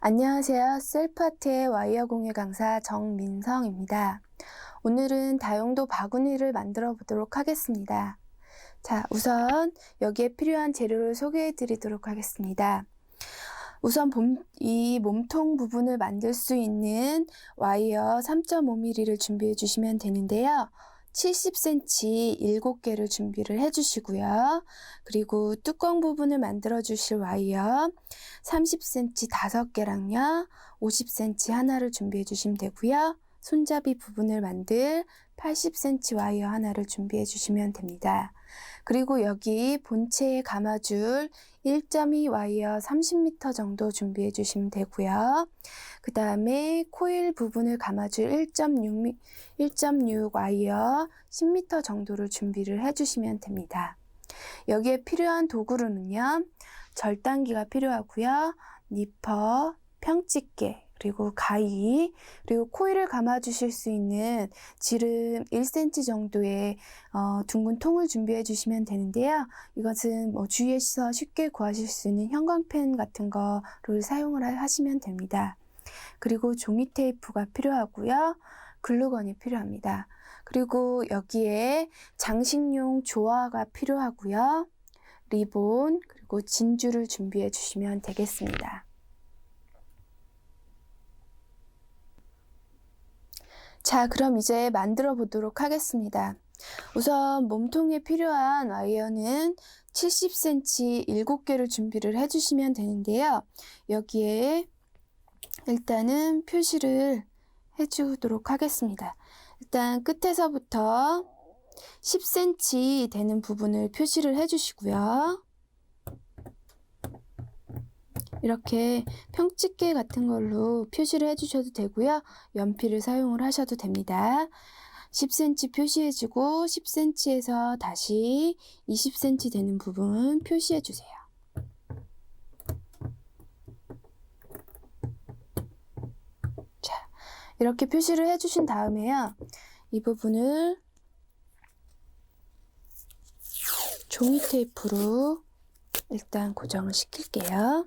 안녕하세요. 셀프아트의 와이어 공예 강사 정민성입니다. 오늘은 다용도 바구니를 만들어 보도록 하겠습니다. 자, 우선 여기에 필요한 재료를 소개해 드리도록 하겠습니다. 우선 이 몸통 부분을 만들 수 있는 와이어 3.5mm를 준비해 주시면 되는데요. 70cm 7개를 준비를 해 주시고요. 그리고 뚜껑 부분을 만들어 주실 와이어 30cm 5개랑요. 50cm 하나를 준비해 주시면 되고요. 손잡이 부분을 만들 80cm 와이어 하나를 준비해 주시면 됩니다. 그리고 여기 본체에 감아줄 1.2 와이어 30m 정도 준비해 주시면 되고요. 그 다음에 코일 부분을 감아줄 1.6 와이어 10m 정도를 준비를 해 주시면 됩니다. 여기에 필요한 도구로는요, 절단기가 필요하고요, 니퍼, 평집게, 그리고 가위, 그리고 코일을 감아 주실 수 있는 지름 1cm 정도의 둥근 통을 준비해 주시면 되는데요. 이것은 주위에서 쉽게 구하실 수 있는 형광펜 같은 거를 사용을 하시면 됩니다. 그리고 종이 테이프가 필요하고요. 글루건이 필요합니다. 그리고 여기에 장식용 조화가 필요하고요. 리본, 그리고 진주를 준비해 주시면 되겠습니다. 자, 그럼 이제 만들어 보도록 하겠습니다. 우선 몸통에 필요한 와이어는 70cm 7개를 준비를 해주시면 되는데요. 여기에 일단은 표시를 해주도록 하겠습니다. 일단 끝에서부터 10cm 되는 부분을 표시를 해주시고요. 이렇게 평집게 같은 걸로 표시를 해주셔도 되고요. 연필을 사용을 하셔도 됩니다. 10cm 표시해주고 10cm에서 다시 20cm 되는 부분 표시해주세요. 자, 이렇게 표시를 해주신 다음에요. 이 부분을 종이 테이프로 일단 고정을 시킬게요.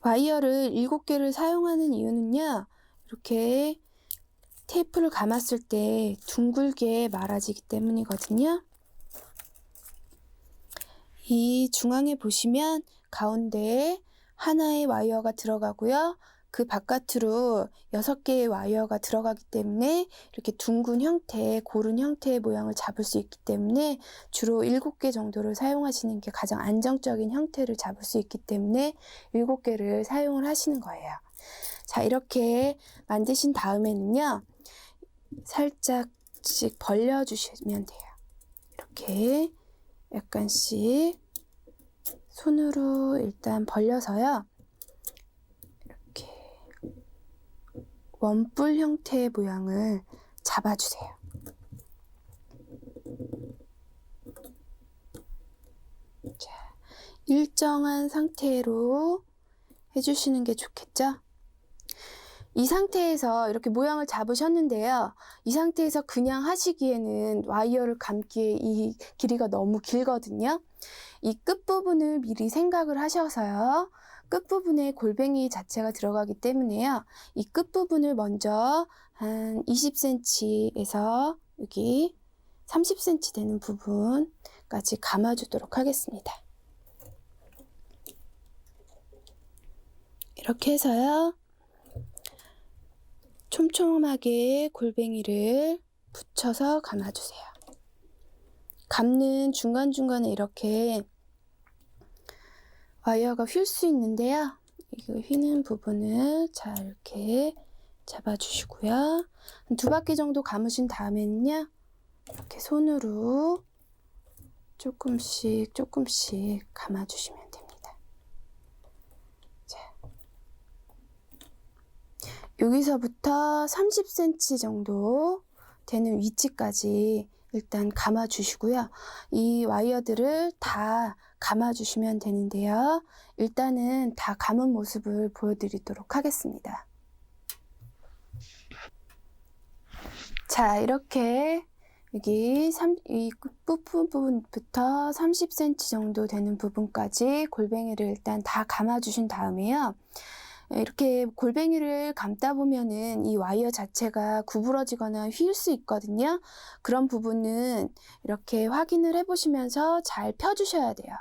와이어를 7개를 사용하는 이유는요, 이렇게 테이프를 감았을 때 둥글게 말아지기 때문이거든요. 이 중앙에 보시면 가운데에 하나의 와이어가 들어가고요. 그 바깥으로 6개의 와이어가 들어가기 때문에 이렇게 둥근 형태, 고른 형태의 모양을 잡을 수 있기 때문에 주로 7개 정도를 사용하시는 게 가장 안정적인 형태를 잡을 수 있기 때문에 7개를 사용을 하시는 거예요. 자, 이렇게 만드신 다음에는요, 살짝씩 벌려주시면 돼요. 이렇게 약간씩 손으로 일단 벌려서요. 이렇게 원뿔 형태의 모양을 잡아주세요. 자, 일정한 상태로 해주시는 게 좋겠죠? 이 상태에서 이렇게 모양을 잡으셨는데요. 이 상태에서 그냥 하시기에는 와이어를 감기에 이 길이가 너무 길거든요. 이 끝부분을 미리 생각을 하셔서요. 끝부분에 골뱅이 자체가 들어가기 때문에요. 이 끝부분을 먼저 한 20cm에서 여기 30cm 되는 부분까지 감아주도록 하겠습니다. 이렇게 해서요. 촘촘하게 골뱅이를 붙여서 감아주세요. 감는 중간중간에 이렇게 와이어가 휠 수 있는데요. 이거 휘는 부분을 잘 이렇게 잡아주시고요. 한 2바퀴 정도 감으신 다음에는요. 이렇게 손으로 조금씩 감아주시면 됩니다. 자, 여기서부터 30cm 정도 되는 위치까지 일단 감아주시고요. 이 와이어들을 다 감아주시면 되는데요. 일단은 다 감은 모습을 보여드리도록 하겠습니다. 자, 이렇게 이 끝부분부터 30cm 정도 되는 부분까지 골뱅이를 일단 다 감아주신 다음에요. 이렇게 골뱅이를 감다 보면은 이 와이어 자체가 구부러지거나 휘일 수 있거든요. 그런 부분은 이렇게 확인을 해보시면서 잘 펴주셔야 돼요.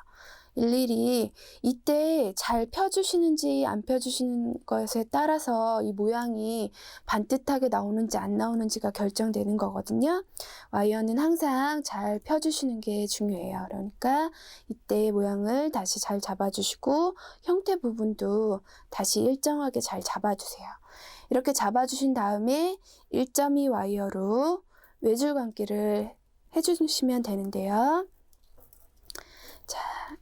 일일이 이때 잘 펴주시는지 안 펴주시는 것에 따라서 이 모양이 반듯하게 나오는지 안 나오는지가 결정되는 거거든요. 와이어는 항상 잘 펴주시는 게 중요해요. 그러니까 이때 모양을 다시 잘 잡아주시고 형태 부분도 다시 일정하게 잘 잡아주세요. 이렇게 잡아주신 다음에 1.2 와이어로 외줄 감기를 해주시면 되는데요. 자,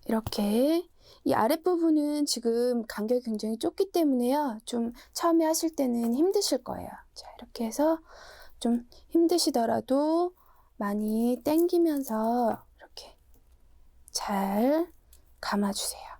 이렇게 이 아랫부분은 지금 간격이 굉장히 좁기 때문에요. 좀 처음에 하실 때는 힘드실 거예요. 자, 이렇게 해서 좀 힘드시더라도 많이 당기면서 이렇게 잘 감아주세요.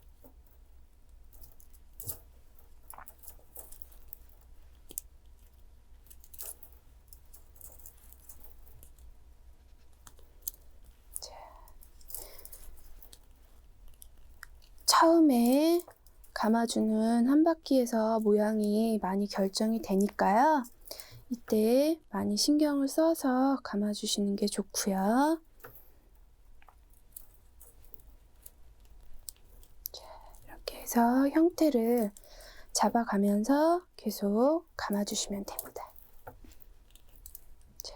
처음에 감아주는 한 바퀴에서 모양이 많이 결정이 되니까요. 이때 많이 신경을 써서 감아주시는 게 좋고요. 자, 이렇게 해서 형태를 잡아가면서 계속 감아주시면 됩니다. 자,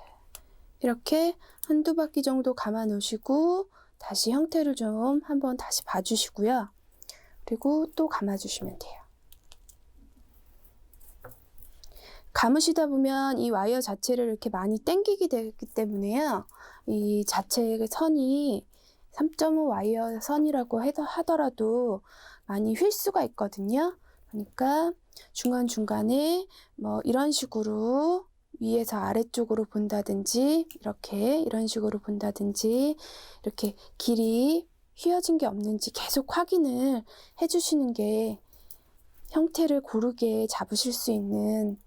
이렇게 한두 바퀴 정도 감아 놓으시고 다시 형태를 좀 한번 다시 봐주시고요. 그리고 또 감아주시면 돼요. 감으시다 보면 이 와이어 자체를 이렇게 많이 당기게 되기 때문에요. 이 자체의 선이 3.5 와이어 선이라고 하더라도 많이 휠 수가 있거든요. 그러니까 중간중간에 뭐 이런 식으로 위에서 아래쪽으로 본다든지 이런 식으로 본다든지 이렇게 길이 휘어진 게 없는지 계속 확인을 해주시는 게 형태를 고르게 잡으실 수 있는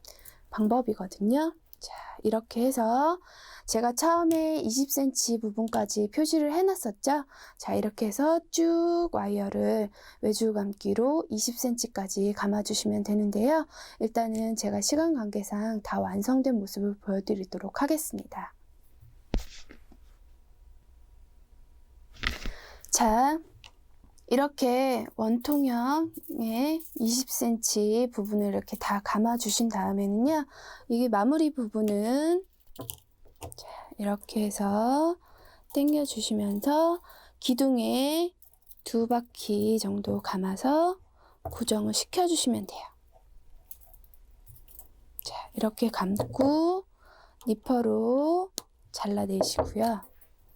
방법이거든요. 자, 이렇게 해서 제가 처음에 20cm 부분까지 표시를 해놨었죠. 자, 이렇게 해서 쭉 와이어를 외줄 감기로 20cm까지 감아주시면 되는데요. 일단은 제가 시간 관계상 다 완성된 모습을 보여드리도록 하겠습니다. 자, 이렇게 원통형의 20cm 부분을 이렇게 다 감아주신 다음에는요, 이게 마무리 부분은 자, 이렇게 해서 당겨주시면서 기둥에 2바퀴 정도 감아서 고정을 시켜주시면 돼요. 자, 이렇게 감고 니퍼로 잘라내시고요.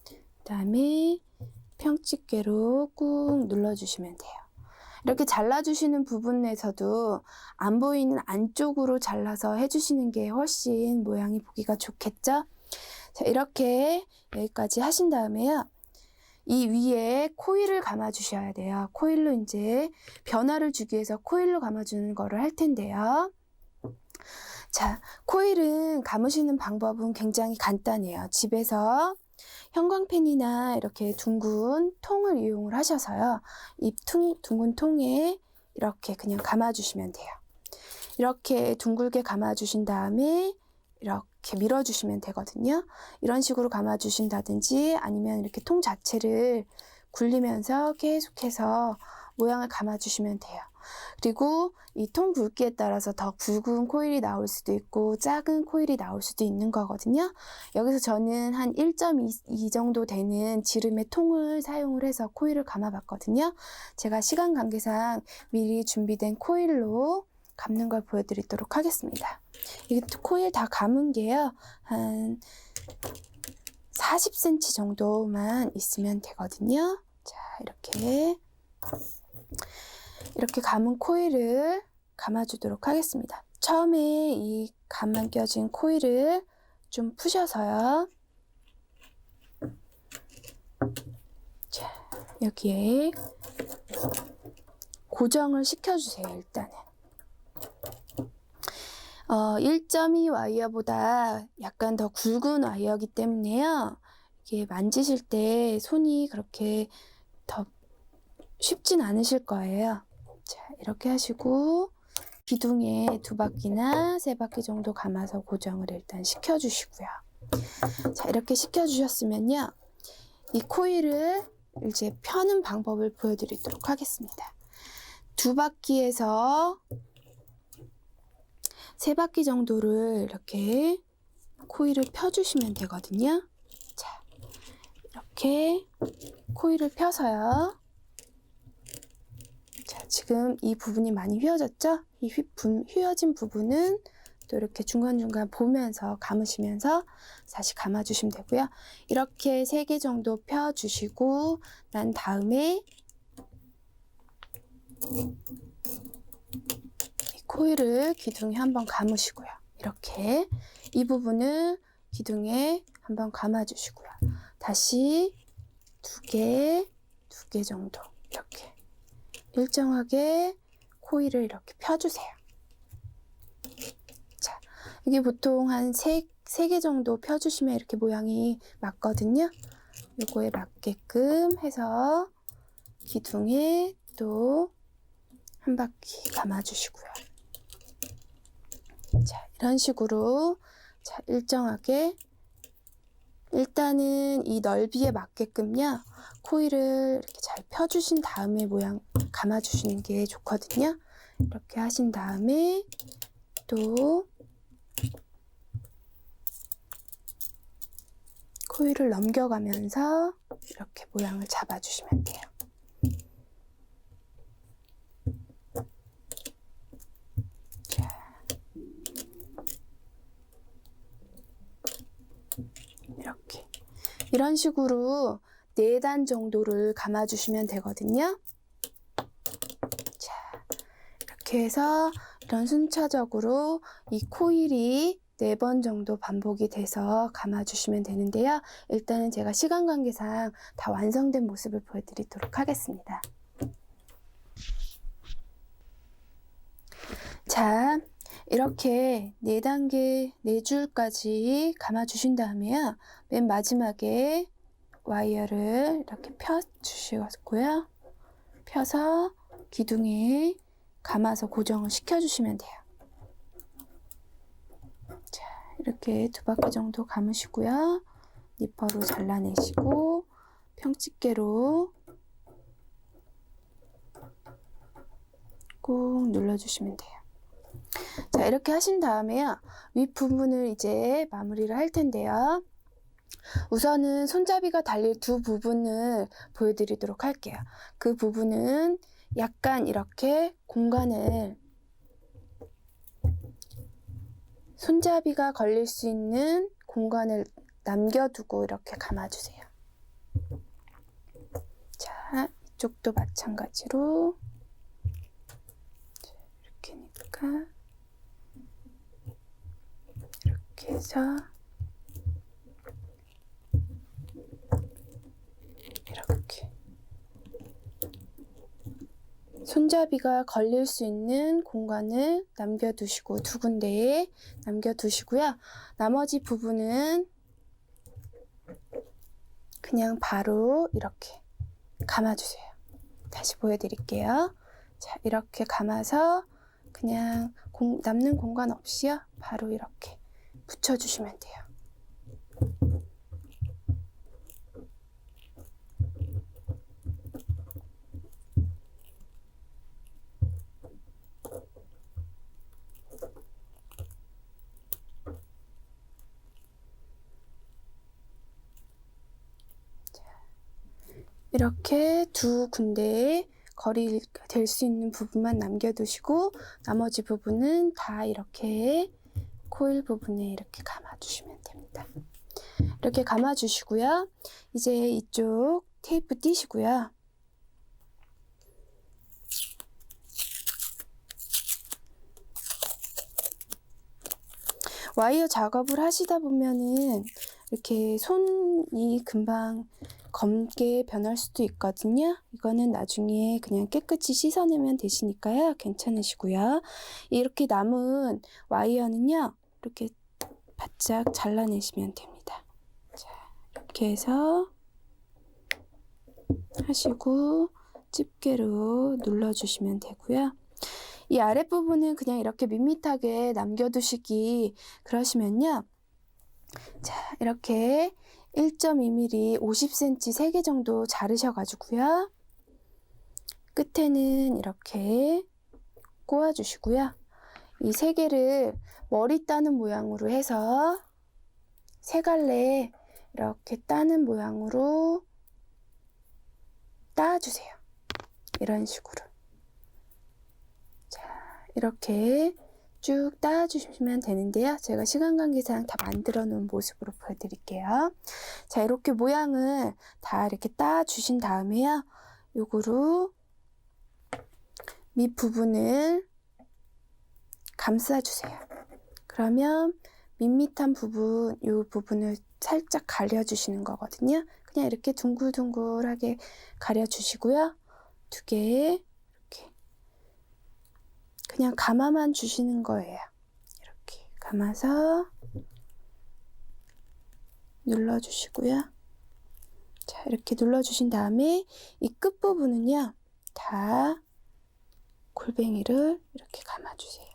그 다음에 평집게로 꾹 눌러주시면 돼요. 이렇게 잘라주시는 부분에서도 안 보이는 안쪽으로 잘라서 해주시는 게 훨씬 모양이 보기가 좋겠죠? 자, 이렇게 여기까지 하신 다음에요. 이 위에 코일을 감아주셔야 돼요. 코일로 이제 변화를 주기 위해서 코일로 감아주는 거를 할 텐데요. 자, 코일은 감으시는 방법은 굉장히 간단해요. 집에서 형광펜이나 이렇게 둥근 통을 이용을 하셔서요. 이 둥근 통에 이렇게 그냥 감아주시면 돼요. 이렇게 둥글게 감아주신 다음에 이렇게 밀어주시면 되거든요. 이런 식으로 감아주신다든지 아니면 이렇게 통 자체를 굴리면서 계속해서 모양을 감아주시면 돼요. 그리고 이 통 굵기에 따라서 더 굵은 코일이 나올 수도 있고 작은 코일이 나올 수도 있는 거거든요. 여기서 저는 한 1.2 정도 되는 지름의 통을 사용을 해서 코일을 감아봤거든요. 제가 시간 관계상 미리 준비된 코일로 감는 걸 보여드리도록 하겠습니다. 이 코일 다 감은 게요, 한 40cm 정도만 있으면 되거든요. 자, 이렇게 감은 코일을 감아주도록 하겠습니다. 처음에 이 감만 껴진 코일을 좀 푸셔서요. 자, 여기에 고정을 시켜주세요, 일단은. 1.2 와이어보다 약간 더 굵은 와이어이기 때문에요. 이게 만지실 때 손이 그렇게 더 쉽진 않으실 거예요. 자, 이렇게 하시고 기둥에 2바퀴나 3바퀴 정도 감아서 고정을 일단 시켜주시고요. 자, 이렇게 시켜주셨으면요. 이 코일을 이제 펴는 방법을 보여드리도록 하겠습니다. 2바퀴에서 3바퀴 정도를 이렇게 코일을 펴주시면 되거든요. 자, 이렇게 코일을 펴서요. 자, 지금 이 부분이 많이 휘어졌죠? 이 휘어진 부분은 또 이렇게 중간중간 보면서 감으시면서 다시 감아주시면 되고요. 이렇게 3개 정도 펴주시고 난 다음에 이 코일을 기둥에 한번 감으시고요. 이렇게 이 부분을 기둥에 한번 감아주시고요. 다시 2개 정도 이렇게 일정하게 코일을 이렇게 펴주세요. 자, 이게 보통 한 3개 정도 펴주시면 이렇게 모양이 맞거든요. 요거에 맞게끔 해서 기둥에 또 한 바퀴 감아주시고요. 자, 이런 식으로 자, 일정하게 일단은 이 넓이에 맞게끔요. 코일을 이렇게 잘 펴주신 다음에 모양 감아주시는 게 좋거든요. 이렇게 하신 다음에 또 코일을 넘겨가면서 이렇게 모양을 잡아주시면 돼요. 이렇게 이런 식으로 4단 정도를 감아주시면 되거든요. 자, 이렇게 해서 이런 순차적으로 이 코일이 4번 정도 반복이 돼서 감아주시면 되는데요. 일단은 제가 시간 관계상 다 완성된 모습을 보여드리도록 하겠습니다. 자, 이렇게 4단계 4줄까지 감아주신 다음에요. 맨 마지막에 와이어를 이렇게 펴주시고요. 펴서 기둥에 감아서 고정을 시켜주시면 돼요. 자, 이렇게 2바퀴 정도 감으시고요. 니퍼로 잘라내시고 평집게로 꾹 눌러주시면 돼요. 자, 이렇게 하신 다음에요. 윗부분을 이제 마무리를 할 텐데요. 우선은 손잡이가 달릴 2 부분을 보여드리도록 할게요. 그 부분은 약간 이렇게 공간을 손잡이가 걸릴 수 있는 공간을 남겨두고 이렇게 감아주세요. 자, 이쪽도 마찬가지로 이렇게니까 이렇게 해서 이렇게 손잡이가 걸릴 수 있는 공간을 남겨두시고 2 군데에 남겨두시고요. 나머지 부분은 그냥 바로 이렇게 감아주세요. 다시 보여드릴게요. 자, 이렇게 감아서 그냥 남는 공간 없이요. 바로 이렇게 붙여주시면 돼요. 이렇게 2 군데에 거리 될 수 있는 부분만 남겨두시고 나머지 부분은 다 이렇게 코일 부분에 이렇게 감아주시면 됩니다. 이렇게 감아주시고요. 이제 이쪽 테이프 띄시고요. 와이어 작업을 하시다 보면은 이렇게 손이 금방 검게 변할 수도 있거든요. 이거는 나중에 그냥 깨끗이 씻어내면 되시니까요. 괜찮으시고요. 이렇게 남은 와이어는요. 이렇게 바짝 잘라내시면 됩니다. 자, 이렇게 해서 하시고 집게로 눌러주시면 되고요. 이 아랫부분은 그냥 이렇게 밋밋하게 남겨두시기 그러시면요. 자, 이렇게 1.2mm 50cm 3개 정도 자르셔가지고요. 끝에는 이렇게 꼬아주시고요. 이 3개를 머리 따는 모양으로 해서 3갈래 이렇게 따는 모양으로 따주세요. 이런 식으로. 자, 이렇게 쭉 따주시면 되는데요. 제가 시간 관계상 다 만들어 놓은 모습으로 보여드릴게요. 자, 이렇게 모양을 다 이렇게 따주신 다음에요. 요거로 밑부분을 감싸주세요. 그러면 밋밋한 부분, 이 부분을 살짝 가려주시는 거거든요. 그냥 이렇게 둥글둥글하게 가려주시고요. 2개 이렇게 그냥 감아만 주시는 거예요. 이렇게 감아서 눌러주시고요. 자, 이렇게 눌러주신 다음에 이 끝부분은요, 다 골뱅이를 이렇게 감아주세요.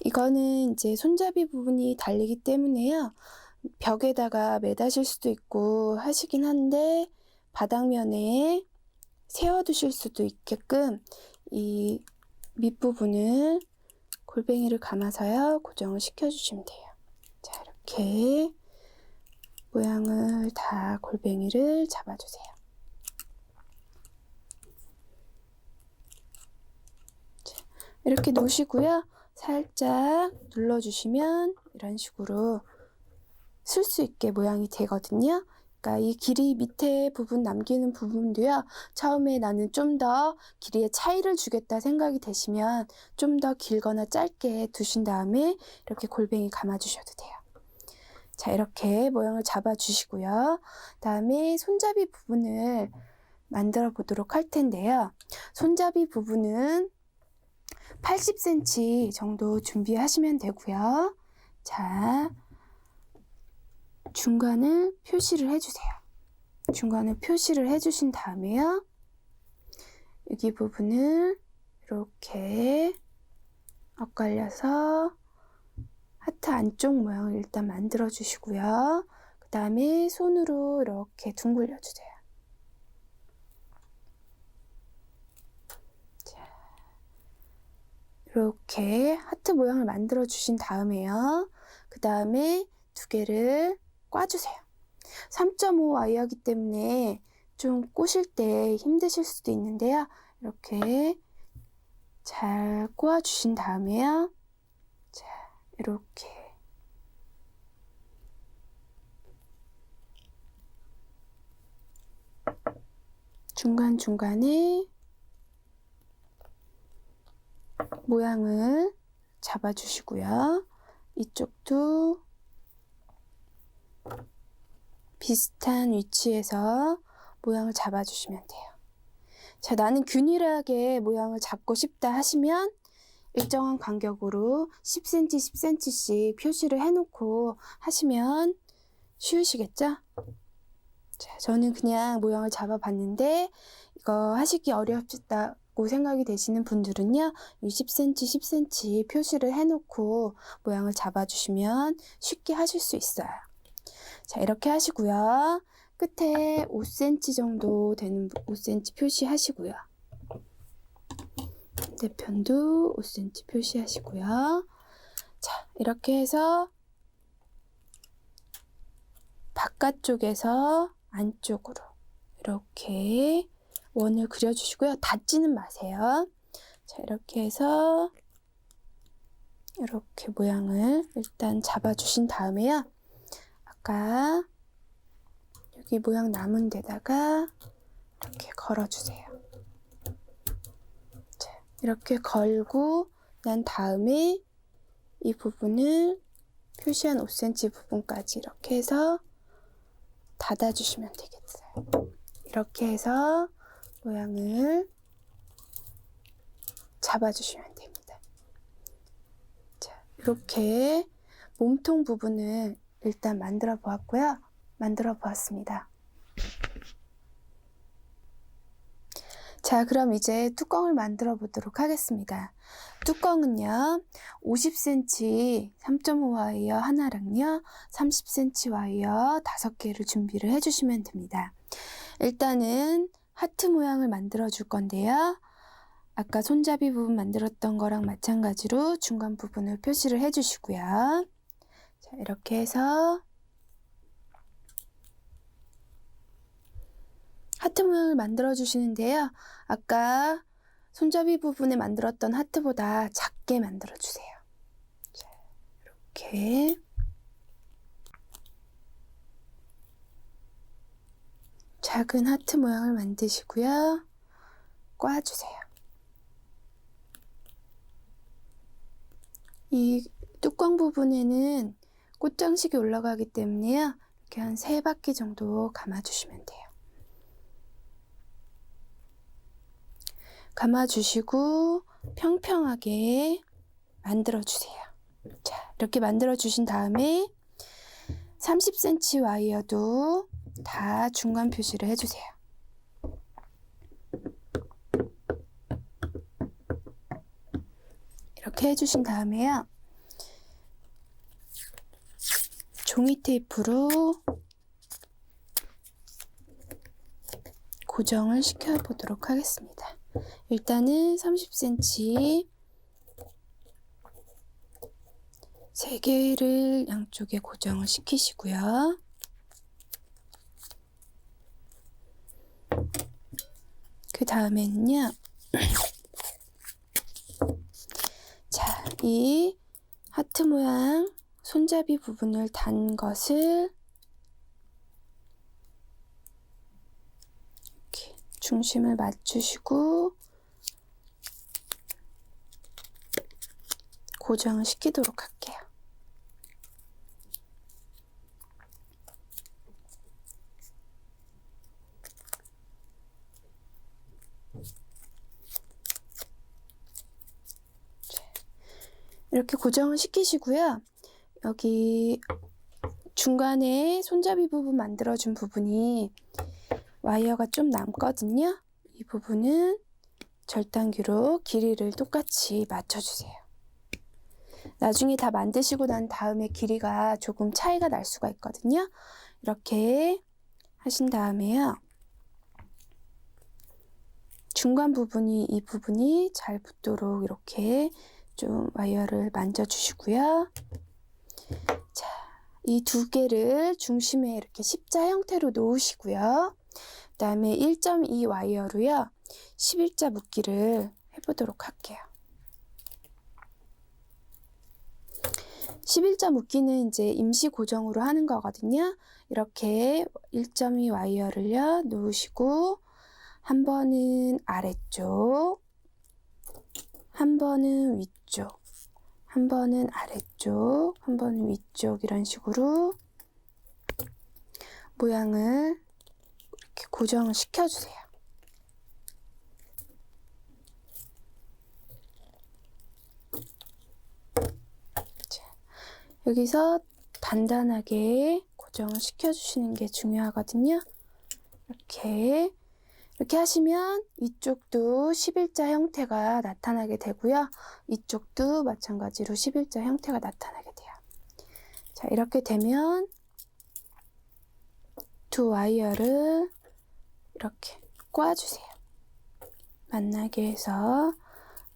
이거는 이제 손잡이 부분이 달리기 때문에요. 벽에다가 매다실 수도 있고 하시긴 한데 바닥면에 세워두실 수도 있게끔 이 밑부분을 골뱅이를 감아서요 고정을 시켜주시면 돼요. 자, 이렇게 모양을 다 골뱅이를 잡아주세요. 자, 이렇게 놓으시고요. 살짝 눌러주시면 이런 식으로 쓸 수 있게 모양이 되거든요. 그러니까 이 길이 밑에 부분 남기는 부분도요. 처음에 나는 좀 더 길이에 차이를 주겠다 생각이 되시면 좀 더 길거나 짧게 두신 다음에 이렇게 골뱅이 감아주셔도 돼요. 자, 이렇게 모양을 잡아주시고요. 다음에 손잡이 부분을 만들어 보도록 할 텐데요. 손잡이 부분은 80cm 정도 준비하시면 되고요. 자, 중간을 표시를 해주세요. 중간을 표시를 해주신 다음에요. 여기 부분을 이렇게 엇갈려서 하트 안쪽 모양을 일단 만들어 주시고요. 그 다음에 손으로 이렇게 둥글려 주세요. 이렇게 하트 모양을 만들어 주신 다음에요. 그 다음에 2개를 꽈주세요. 3.5 와이어이기 때문에 좀 꼬실 때 힘드실 수도 있는데요. 이렇게 잘 꼬아 주신 다음에요. 자, 이렇게 중간중간에 모양을 잡아주시고요. 이쪽도 비슷한 위치에서 모양을 잡아주시면 돼요. 자, 나는 균일하게 모양을 잡고 싶다 하시면 일정한 간격으로 10cm, 10cm씩 표시를 해놓고 하시면 쉬우시겠죠? 자, 저는 그냥 모양을 잡아봤는데 이거 하시기 어렵다고 생각이 되시는 분들은요, 이 10cm, 10cm 표시를 해놓고 모양을 잡아주시면 쉽게 하실 수 있어요. 자, 이렇게 하시고요. 끝에 5cm 정도 되는 5cm 표시하시고요. 반대편도 5cm 표시하시고요. 자, 이렇게 해서 바깥쪽에서 안쪽으로 이렇게 원을 그려주시고요. 닫지는 마세요. 자, 이렇게 해서 이렇게 모양을 일단 잡아주신 다음에요. 아까 여기 모양 남은 데다가 이렇게 걸어주세요. 자, 이렇게 걸고 난 다음에 이 부분을 표시한 5cm 부분까지 이렇게 해서 닫아주시면 되겠어요. 이렇게 해서 모양을 잡아주시면 됩니다. 자, 이렇게 몸통 부분을 일단 만들어 보았고요. 만들어 보았습니다. 자, 그럼 이제 뚜껑을 만들어 보도록 하겠습니다. 뚜껑은요, 50cm 3.5 와이어 하나랑요, 30cm 와이어 5개를 준비를 해주시면 됩니다. 일단은 하트 모양을 만들어 줄 건데요. 아까 손잡이 부분 만들었던 거랑 마찬가지로 중간 부분을 표시를 해주시고요. 자, 이렇게 해서 하트 모양을 만들어 주시는데요. 아까 손잡이 부분에 만들었던 하트보다 작게 만들어 주세요. 자, 이렇게 작은 하트 모양을 만드시고요. 꽈주세요. 이 뚜껑 부분에는 꽃장식이 올라가기 때문에요. 이렇게 한 3바퀴 정도 감아주시면 돼요. 감아주시고 평평하게 만들어주세요. 자, 이렇게 만들어주신 다음에 30cm 와이어도 다 중간 표시를 해주세요. 이렇게 해주신 다음에요. 종이 테이프로 고정을 시켜보도록 하겠습니다. 일단은 30cm 3개를 양쪽에 고정을 시키시고요. 그 다음에는요. 자, 이 하트 모양 손잡이 부분을 단 것을 이렇게 중심을 맞추시고 고정을 시키도록 할게요. 이렇게 고정을 시키시고요. 여기 중간에 손잡이 부분 만들어준 부분이 와이어가 좀 남거든요. 이 부분은 절단기로 길이를 똑같이 맞춰주세요. 나중에 다 만드시고 난 다음에 길이가 조금 차이가 날 수가 있거든요. 이렇게 하신 다음에요. 중간 부분이 이 부분이 잘 붙도록 이렇게 좀 와이어를 만져주시고요. 자, 이 2개를 중심에 이렇게 십자 형태로 놓으시고요. 그 다음에 1.2 와이어로요. 11자 묶기를 해보도록 할게요. 11자 묶기는 이제 임시 고정으로 하는 거거든요. 이렇게 1.2 와이어를요 놓으시고 한 번은 아래쪽, 한 번은 위쪽, 한 번은 아래쪽, 한 번은 위쪽 이런 식으로 모양을 이렇게 고정을 시켜주세요. 자, 여기서 단단하게 고정을 시켜주시는 게 중요하거든요. 이렇게 하시면 이쪽도 11자 형태가 나타나게 되고요. 이쪽도 마찬가지로 11자 형태가 나타나게 돼요. 자, 이렇게 되면 2 와이어를 이렇게 꽈주세요. 만나게 해서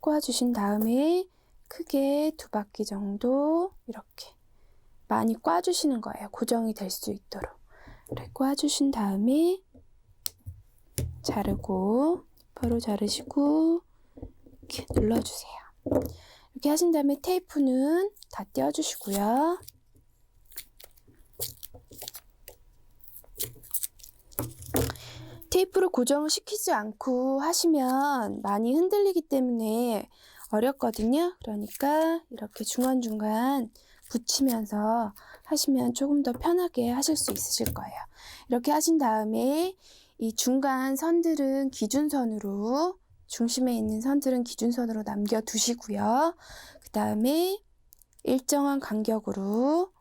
꽈주신 다음에 크게 2바퀴 정도 이렇게 많이 꽈주시는 거예요. 고정이 될 수 있도록. 이렇게 꽈주신 다음에 자르고 바로 자르시고 이렇게 눌러주세요. 이렇게 하신 다음에 테이프는 다 떼어주시고요. 테이프로 고정을 시키지 않고 하시면 많이 흔들리기 때문에 어렵거든요. 그러니까 이렇게 중간중간 붙이면서 하시면 조금 더 편하게 하실 수 있으실 거예요. 이렇게 하신 다음에 이 중간 선들은 기준선으로, 중심에 있는 선들은 기준선으로 남겨두시고요. 그 다음에 일정한 간격으로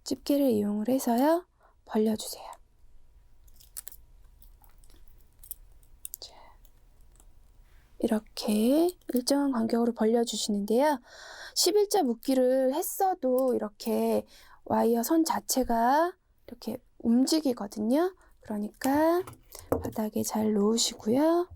집게를 이용을 해서요, 벌려주세요. 이렇게 일정한 간격으로 벌려주시는데요. 11자 묶기를 했어도 이렇게 와이어 선 자체가 이렇게 움직이거든요. 그러니까 바닥에 잘 놓으시고요.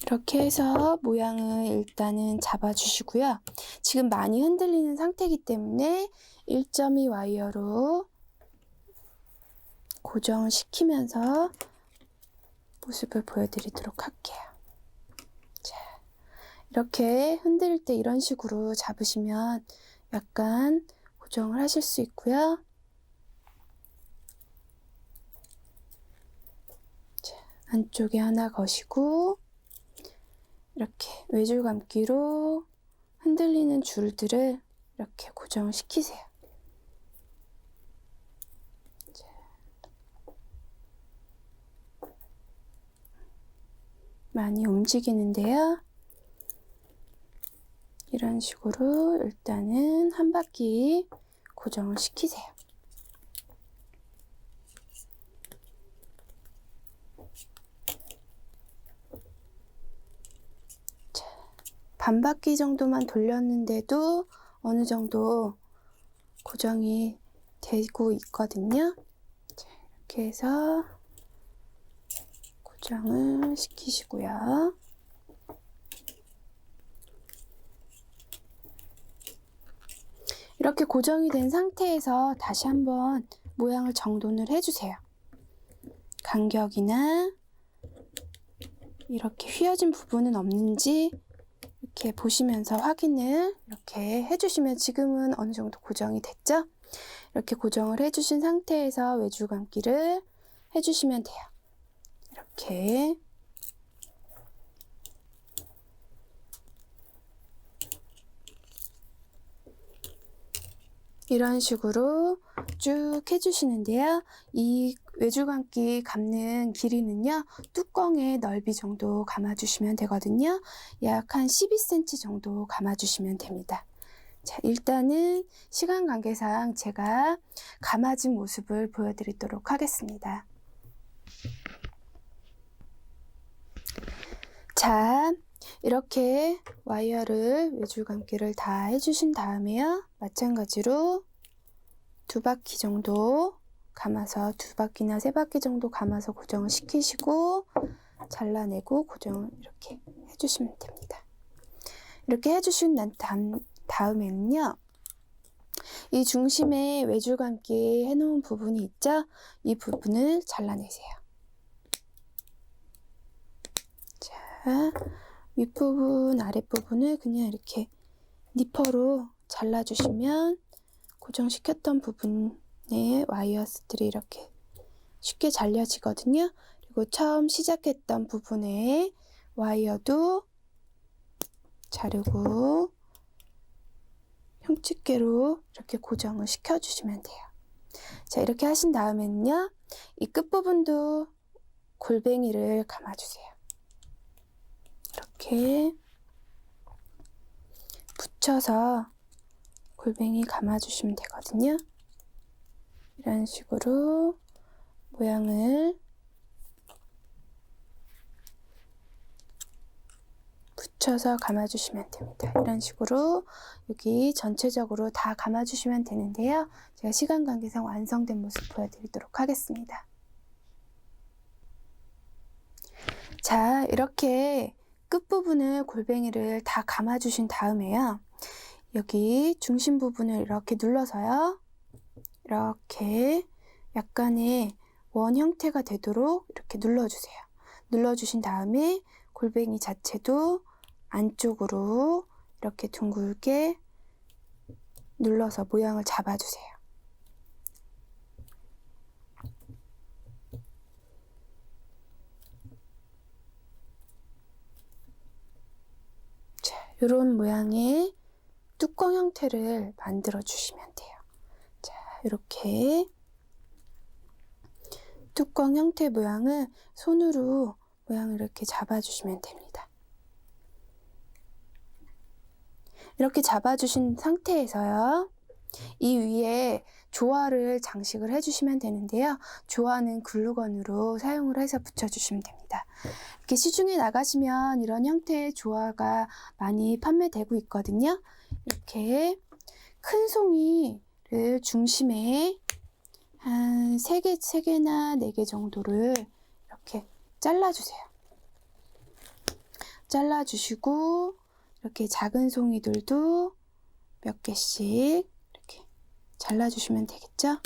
이렇게 해서 모양을 일단은 잡아주시고요. 지금 많이 흔들리는 상태이기 때문에 1.2 와이어로 고정을 시키면서 모습을 보여드리도록 할게요. 자, 이렇게 흔들 때 이런 식으로 잡으시면 약간 고정을 하실 수 있고요. 자, 안쪽에 하나 거시고 이렇게 외줄 감기로 흔들리는 줄들을 이렇게 고정을 시키세요. 자, 많이 움직이는데요. 이런 식으로 일단은 한 바퀴 고정을 시키세요. 반 바퀴 정도만 돌렸는데도 어느 정도 고정이 되고 있거든요. 자, 이렇게 해서 고정을 시키시고요. 이렇게 고정이 된 상태에서 다시 한번 모양을 정돈을 해주세요. 간격이나 이렇게 휘어진 부분은 없는지 이렇게 보시면서 확인을 이렇게 해주시면 지금은 어느 정도 고정이 됐죠? 이렇게 고정을 해주신 상태에서 외줄 감기를 해주시면 돼요. 이렇게 이런 식으로 쭉 해주시는데요. 이 외줄 감기 감는 길이는요, 뚜껑의 넓이 정도 감아주시면 되거든요. 약 한 12cm 정도 감아주시면 됩니다. 자, 일단은 시간 관계상 제가 감아진 모습을 보여드리도록 하겠습니다. 자, 이렇게 와이어를 외줄 감기를 다 해주신 다음에요, 마찬가지로 두 바퀴 정도 감아서, 두 바퀴나 세 바퀴 정도 감아서 고정을 시키시고 잘라내고 고정을 이렇게 해주시면 됩니다. 이렇게 해주신 다음에는요, 이 중심에 외줄 감기 해놓은 부분이 있죠? 이 부분을 잘라내세요. 자, 윗부분, 아랫부분을 그냥 이렇게 니퍼로 잘라주시면 고정시켰던 부분에 와이어스들이 이렇게 쉽게 잘려지거든요. 그리고 처음 시작했던 부분에 와이어도 자르고 형집게로 이렇게 고정을 시켜주시면 돼요. 자, 이렇게 하신 다음에는요, 이 끝부분도 골뱅이를 감아주세요. 이렇게 붙여서 골뱅이 감아주시면 되거든요. 이런 식으로 모양을 붙여서 감아주시면 됩니다. 이런 식으로 여기 전체적으로 다 감아주시면 되는데요. 제가 시간 관계상 완성된 모습 보여드리도록 하겠습니다. 자, 이렇게 끝부분을 골뱅이를 다 감아주신 다음에요, 여기 중심 부분을 이렇게 눌러서요, 이렇게 약간의 원 형태가 되도록 이렇게 눌러주세요. 눌러주신 다음에 골뱅이 자체도 안쪽으로 이렇게 둥글게 눌러서 모양을 잡아주세요. 자, 이런 모양의 뚜껑 형태를 만들어 주시면 돼요. 자, 이렇게 뚜껑 형태 모양을 손으로 모양을 이렇게 잡아주시면 됩니다. 이렇게 잡아주신 상태에서요, 이 위에 조화를 장식을 해주시면 되는데요. 조화는 글루건으로 사용을 해서 붙여주시면 됩니다. 이렇게 시중에 나가시면 이런 형태의 조화가 많이 판매되고 있거든요. 이렇게 큰 송이를 중심에 한 3개나 4개 정도를 이렇게 잘라주세요. 잘라주시고 이렇게 작은 송이들도 몇 개씩 이렇게 잘라주시면 되겠죠?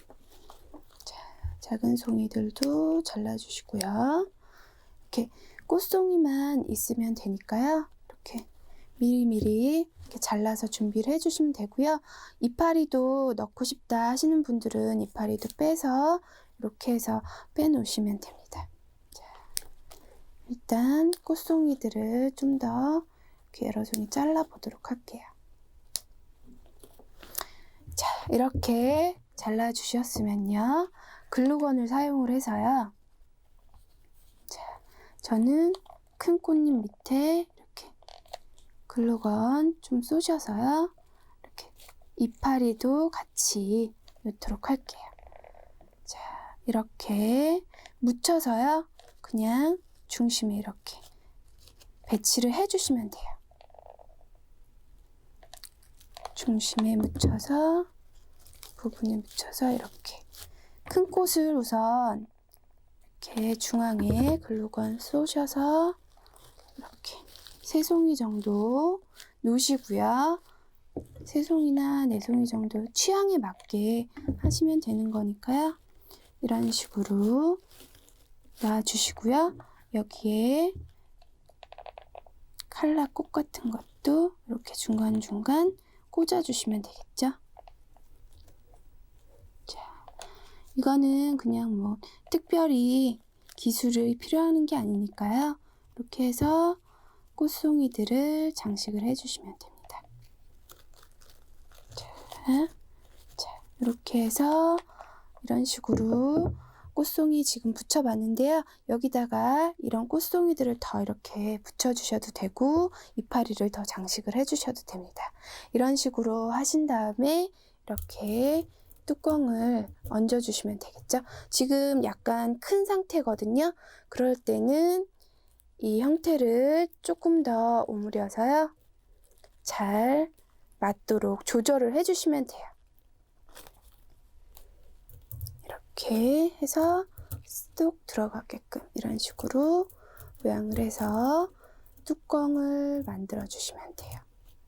자, 작은 송이들도 잘라주시고요. 이렇게 꽃송이만 있으면 되니까요. 이렇게 미리미리 이렇게 잘라서 준비를 해주시면 되고요. 이파리도 넣고 싶다 하시는 분들은 이파리도 빼서 이렇게 해서 빼놓으시면 됩니다. 자, 일단 꽃송이들을 좀 더 이렇게 여러 송이 잘라보도록 할게요. 자, 이렇게 잘라주셨으면요, 글루건을 사용을 해서요. 자, 저는 큰 꽃잎 밑에 이렇게 글루건 좀 쏘셔서요, 이렇게 이파리도 같이 넣도록 할게요. 자, 이렇게 묻혀서요, 그냥 중심에 이렇게 배치를 해주시면 돼요. 중심에 묻혀서, 부분에 묻혀서 이렇게 큰 꽃을 우선 이렇게 중앙에 글루건 쏘셔서 이렇게 3송이 정도 놓으시고요. 3송이나 4송이 정도 취향에 맞게 하시면 되는 거니까요. 이런 식으로 놔주시고요. 여기에 칼라 꽃 같은 것도 이렇게 중간중간 꽂아주시면 되겠죠? 자, 이거는 그냥 뭐 특별히 기술이 필요한 게 아니니까요. 이렇게 해서 꽃송이들을 장식을 해주시면 됩니다. 자, 이렇게 해서 이런 식으로 꽃송이 지금 붙여봤는데요. 여기다가 이런 꽃송이들을 더 이렇게 붙여주셔도 되고 이파리를 더 장식을 해주셔도 됩니다. 이런 식으로 하신 다음에 이렇게 뚜껑을 얹어주시면 되겠죠. 지금 약간 큰 상태거든요. 그럴 때는 이 형태를 조금 더 오므려서요, 잘 맞도록 조절을 해주시면 돼요. 이렇게 해서 쏙 들어가게끔 이런 식으로 모양을 해서 뚜껑을 만들어 주시면 돼요.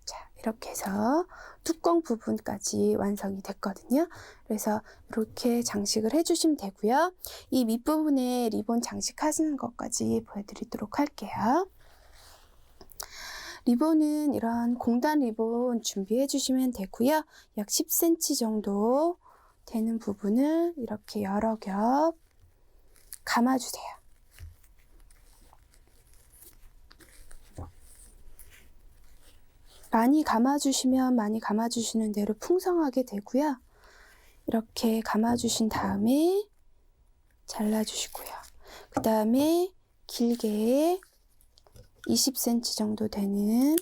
자, 이렇게 해서 뚜껑 부분까지 완성이 됐거든요. 그래서 이렇게 장식을 해주시면 되고요. 이 밑부분에 리본 장식하시는 것까지 보여드리도록 할게요. 리본은 이런 공단 리본 준비해 주시면 되고요. 약 10cm 정도 되는 부분을 이렇게 여러 겹 감아주세요. 많이 감아주시면 많이 감아주시는 대로 풍성하게 되고요. 이렇게 감아주신 다음에 잘라주시고요. 그 다음에 길게 20cm 정도 되는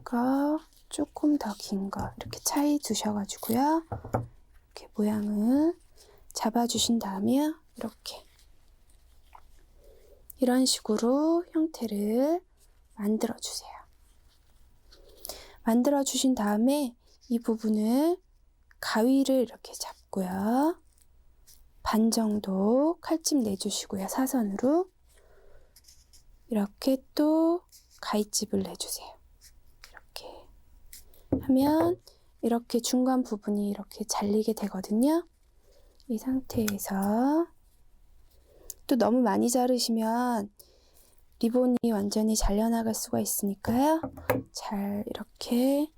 거, 조금 더 긴 거 이렇게 차이 두셔가지고요. 이렇게 모양을 잡아주신 다음에 이렇게 이런 식으로 형태를 만들어 주세요. 만들어 주신 다음에 이 부분을 가위를 이렇게 잡고요. 반 정도 칼집 내주시고요. 사선으로 이렇게 또 가위집을 내주세요. 이렇게 하면 이렇게 중간 부분이 이렇게 잘리게 되거든요. 이 상태에서 또 너무 많이 자르시면 리본이 완전히 잘려나갈 수가 있으니까요. 잘 이렇게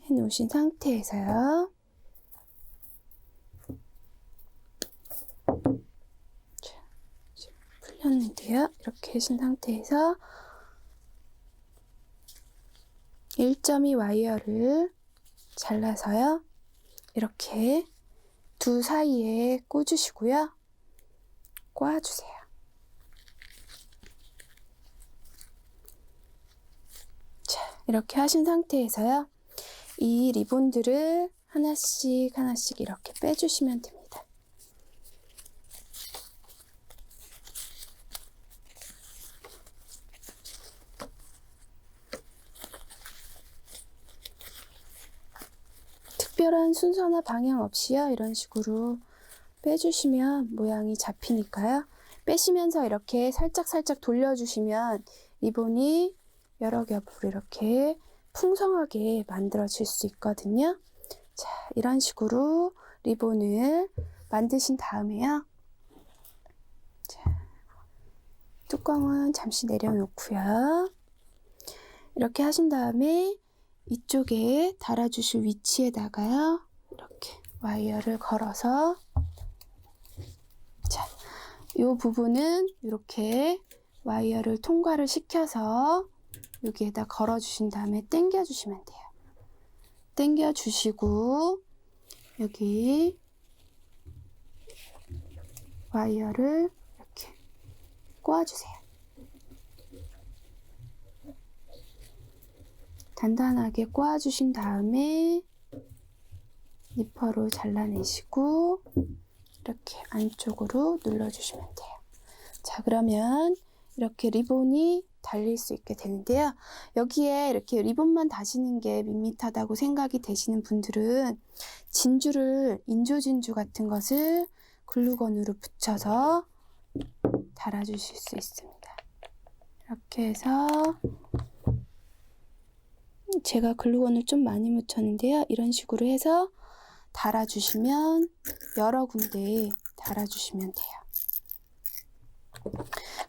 해 놓으신 상태에서요. 자, 지금 풀렸는데요. 이렇게 하신 상태에서 1.2 와이어를 잘라서요. 이렇게 두 사이에 꽂으시고요. 꽂아주세요. 자, 이렇게 하신 상태에서요. 이 리본들을 하나씩 하나씩 이렇게 빼주시면 됩니다. 특별한 순서나 방향 없이요. 이런 식으로 빼주시면 모양이 잡히니까요. 빼시면서 이렇게 살짝살짝 돌려주시면 리본이 여러 겹으로 이렇게 풍성하게 만들어질 수 있거든요. 자, 이런 식으로 리본을 만드신 다음에요. 자, 뚜껑은 잠시 내려놓고요. 이렇게 하신 다음에 이쪽에 달아주실 위치에다가요. 이렇게 와이어를 걸어서 자, 이 부분은 이렇게 와이어를 통과를 시켜서 여기에다 걸어주신 다음에 당겨주시면 돼요. 당겨주시고 여기 와이어를 이렇게 꼬아주세요. 단단하게 꼬아주신 다음에 니퍼로 잘라내시고 이렇게 안쪽으로 눌러주시면 돼요. 자, 그러면 이렇게 리본이 달릴 수 있게 되는데요. 여기에 이렇게 리본만 다시는 게 밋밋하다고 생각이 되시는 분들은 진주를, 인조진주 같은 것을 글루건으로 붙여서 달아주실 수 있습니다. 이렇게 해서 제가 글루건을 좀 많이 묻혔는데요. 이런 식으로 해서 달아주시면 여러 군데에 달아주시면 돼요.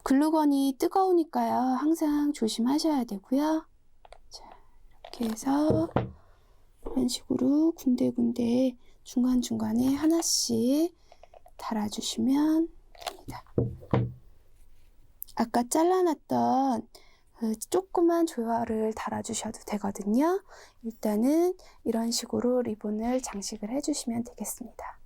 글루건이 뜨거우니까요. 항상 조심하셔야 되고요. 자, 이렇게 해서 이런 식으로 군데군데 중간중간에 하나씩 달아주시면 됩니다. 아까 잘라놨던 그 조그만 조화를 달아주셔도 되거든요. 일단은 이런 식으로 리본을 장식을 해주시면 되겠습니다.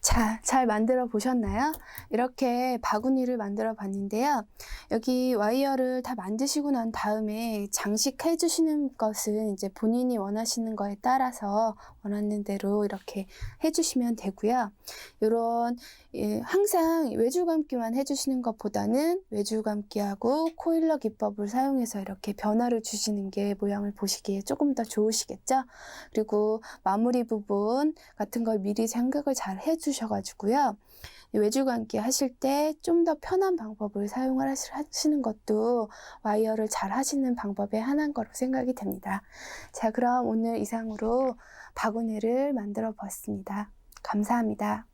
자, 잘 만들어 보셨나요? 이렇게 바구니를 만들어 봤는데요. 여기 와이어를 다 만드시고 난 다음에 장식해 주시는 것은 이제 본인이 원하시는 거에 따라서 원하는 대로 이렇게 해주시면 되고요. 이런 항상 외줄감기만 해주시는 것보다는 외줄감기하고 코일러 기법을 사용해서 이렇게 변화를 주시는 게 모양을 보시기에 조금 더 좋으시겠죠? 그리고 마무리 부분 같은 걸 미리 생각을 잘 해주셔가지고요. 외줄감기 하실 때 좀 더 편한 방법을 사용을 하시는 것도 와이어를 잘 하시는 방법의 하나인 거로 생각이 됩니다. 자, 그럼 오늘 이상으로 바구니를 만들어 보았습니다. 감사합니다.